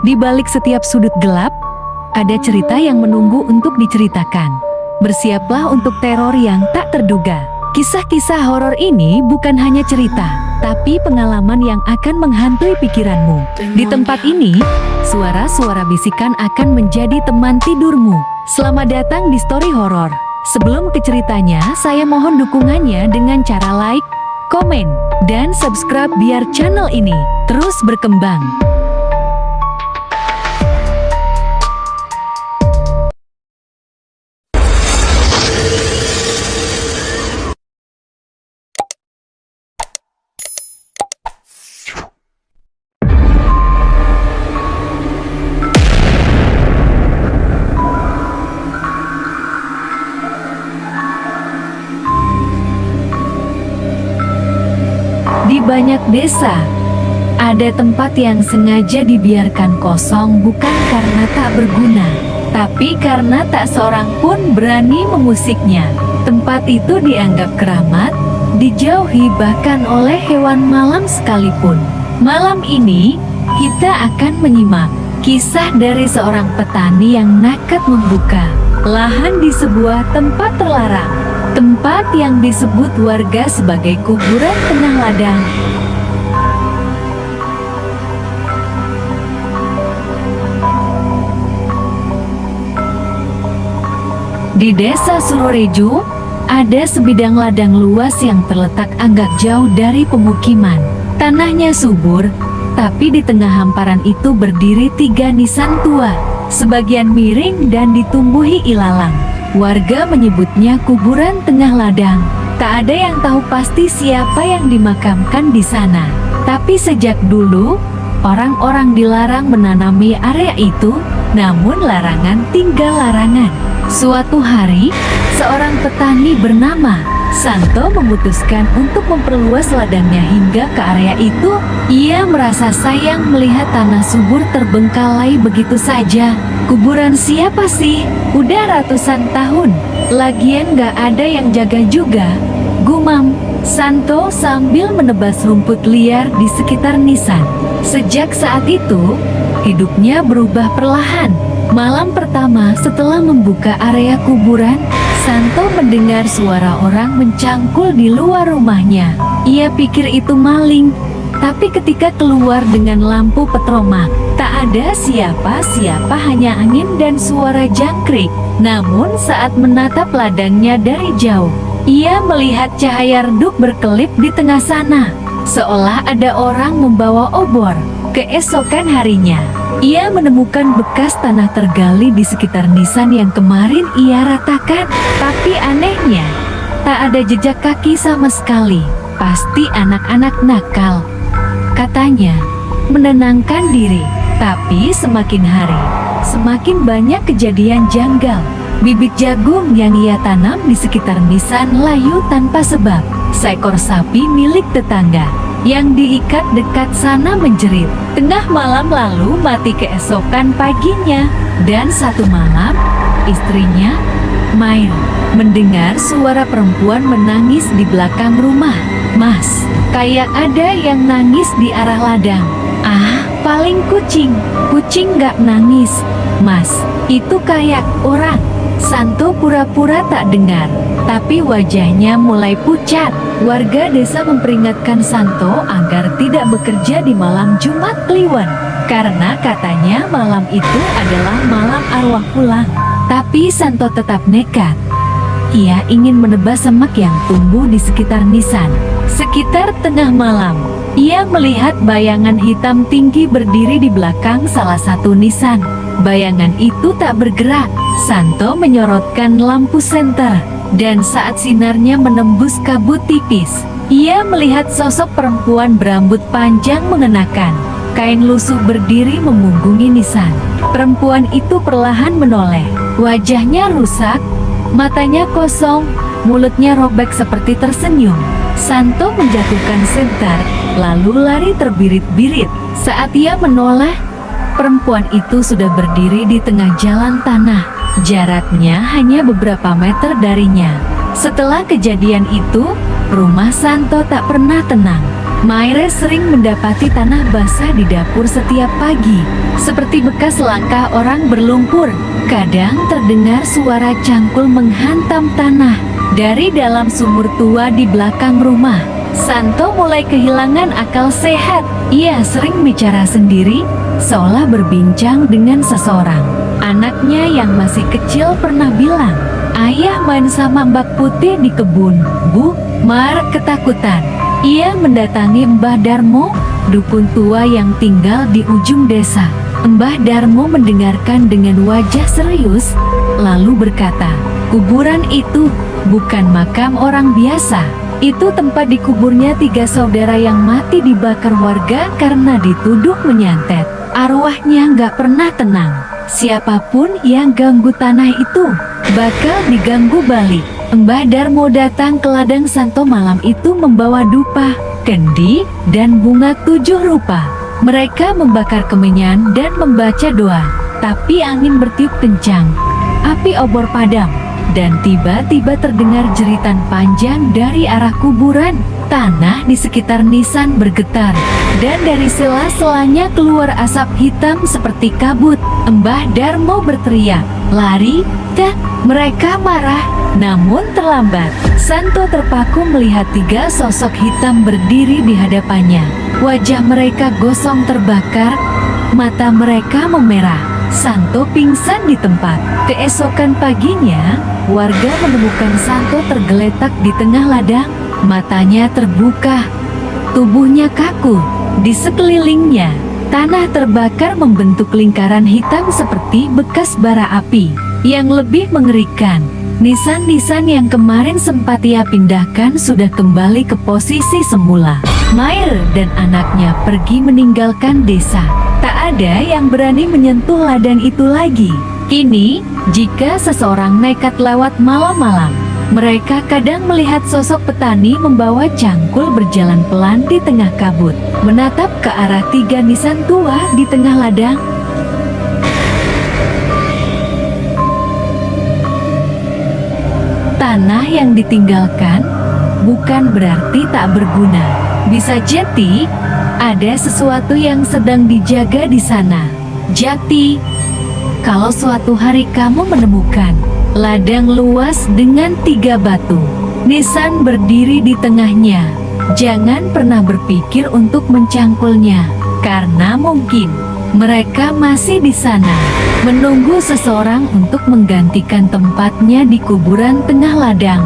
Di balik setiap sudut gelap, ada cerita yang menunggu untuk diceritakan. Bersiaplah untuk teror yang tak terduga. Kisah-kisah horor ini bukan hanya cerita, tapi pengalaman yang akan menghantui pikiranmu. Di tempat ini, suara-suara bisikan akan menjadi teman tidurmu. Selamat datang di Story Horor. Sebelum ke ceritanya, saya mohon dukungannya dengan cara like, komen, dan subscribe biar channel ini terus berkembang. Di banyak desa, ada tempat yang sengaja dibiarkan kosong bukan karena tak berguna, tapi karena tak seorang pun berani mengusiknya. Tempat itu dianggap keramat, dijauhi bahkan oleh hewan malam sekalipun. Malam ini, kita akan menyimak kisah dari seorang petani yang nekat membuka lahan di sebuah tempat terlarang. Tempat yang disebut warga sebagai kuburan tengah ladang. Di desa Surorejo, ada sebidang ladang luas yang terletak agak jauh dari pemukiman. Tanahnya subur, tapi di tengah hamparan itu berdiri 3 nisan tua, sebagian miring dan ditumbuhi ilalang. Warga menyebutnya kuburan tengah ladang. Tak ada yang tahu pasti siapa yang dimakamkan di sana. Tapi sejak dulu, orang-orang dilarang menanami area itu, namun larangan tinggal larangan. Suatu hari, seorang petani bernama Santo memutuskan untuk memperluas ladangnya hingga ke area itu. Ia merasa sayang melihat tanah subur terbengkalai begitu saja. Kuburan siapa sih? Udah ratusan tahun, lagian gak ada yang jaga juga, gumam Santo sambil menebas rumput liar di sekitar nisan. Sejak saat itu, hidupnya berubah perlahan. Malam pertama setelah membuka area kuburan, Santo mendengar suara orang mencangkul di luar rumahnya. Ia pikir itu maling, tapi ketika keluar dengan lampu petromak, tak ada siapa-siapa, hanya angin dan suara jangkrik. Namun saat menatap ladangnya dari jauh, ia melihat cahaya redup berkelip di tengah sana, seolah ada orang membawa obor. Keesokan harinya, ia menemukan bekas tanah tergali di sekitar nisan yang kemarin ia ratakan. Tapi anehnya, tak ada jejak kaki sama sekali. Pasti anak-anak nakal, katanya, menenangkan diri. Tapi semakin hari, semakin banyak kejadian janggal. Bibit jagung yang ia tanam di sekitar nisan layu tanpa sebab. Seekor sapi milik tetangga yang diikat dekat sana menjerit. Tengah malam lalu mati keesokan paginya. Dan satu malam, istrinya, Mail, mendengar suara perempuan menangis di belakang rumah. Mas, kayak ada yang nangis di arah ladang. Ah, paling kucing gak nangis. Mas, itu kayak orang. Santo pura-pura tak dengar, tapi wajahnya mulai pucat. Warga desa memperingatkan Santo agar tidak bekerja di malam Jumat Kliwon, karena katanya malam itu adalah malam arwah pulang. Tapi Santo tetap nekat. Ia ingin menebas semak yang tumbuh di sekitar nisan. Sekitar tengah malam, ia melihat bayangan hitam tinggi berdiri di belakang salah satu nisan. Bayangan itu tak bergerak. Santo menyorotkan lampu senter, dan saat sinarnya menembus kabut tipis, ia melihat sosok perempuan berambut panjang mengenakan kain lusuh berdiri memunggungi nisan. Perempuan itu perlahan menoleh. Wajahnya rusak, matanya kosong, mulutnya robek seperti tersenyum. Santo menjatuhkan senter, lalu lari terbirit-birit. Saat ia menoleh, perempuan itu sudah berdiri di tengah jalan tanah. Jaraknya hanya beberapa meter darinya. Setelah kejadian itu, rumah Santo tak pernah tenang. Maire sering mendapati tanah basah di dapur setiap pagi, seperti bekas langkah orang berlumpur. Kadang terdengar suara cangkul menghantam tanah dari dalam sumur tua di belakang rumah. Santo mulai kehilangan akal sehat. Ia sering bicara sendiri, seolah berbincang dengan seseorang. Anaknya yang masih kecil pernah bilang, "Ayah main sama Mbak Putih di kebun, Bu." Mar ketakutan. Ia mendatangi Mbah Darmo, dukun tua yang tinggal di ujung desa. Mbah Darmo mendengarkan dengan wajah serius, lalu berkata, "Kuburan itu bukan makam orang biasa. Itu tempat dikuburnya 3 saudara yang mati dibakar warga karena dituduh menyantet. Arwahnya nggak pernah tenang. Siapapun yang ganggu tanah itu bakal diganggu balik." Mbah Darmo datang ke ladang Santo malam itu membawa dupa, kendi, dan bunga 7 rupa. Mereka membakar kemenyan dan membaca doa, tapi angin bertiup kencang. Api obor padam, dan tiba-tiba terdengar jeritan panjang dari arah kuburan. Tanah di sekitar nisan bergetar, dan dari sela-selanya keluar asap hitam seperti kabut. Mbah Darmo berteriak, "Lari!" Dan mereka marah, namun terlambat. Santo terpaku melihat 3 sosok hitam berdiri di hadapannya. Wajah mereka gosong terbakar, mata mereka memerah. Santo pingsan di tempat. Keesokan paginya, warga menemukan Santo tergeletak di tengah ladang. Matanya terbuka, tubuhnya kaku. Di sekelilingnya, tanah terbakar membentuk lingkaran hitam seperti bekas bara api. Yang lebih mengerikan, nisan-nisan yang kemarin sempat ia pindahkan sudah kembali ke posisi semula. Maire dan anaknya pergi meninggalkan desa. Tak ada yang berani menyentuh ladang itu lagi. Kini, jika seseorang nekat lewat malam-malam, mereka kadang melihat sosok petani membawa cangkul berjalan pelan di tengah kabut, menatap ke arah 3 nisan tua di tengah ladang. Tanah yang ditinggalkan bukan berarti tak berguna. Bisa jadi ada sesuatu yang sedang dijaga di sana. Jati, kalau suatu hari kamu menemukan ladang luas dengan 3 batu, nisan berdiri di tengahnya, jangan pernah berpikir untuk mencangkulnya, karena mungkin mereka masih di sana, menunggu seseorang untuk menggantikan tempatnya di kuburan tengah ladang.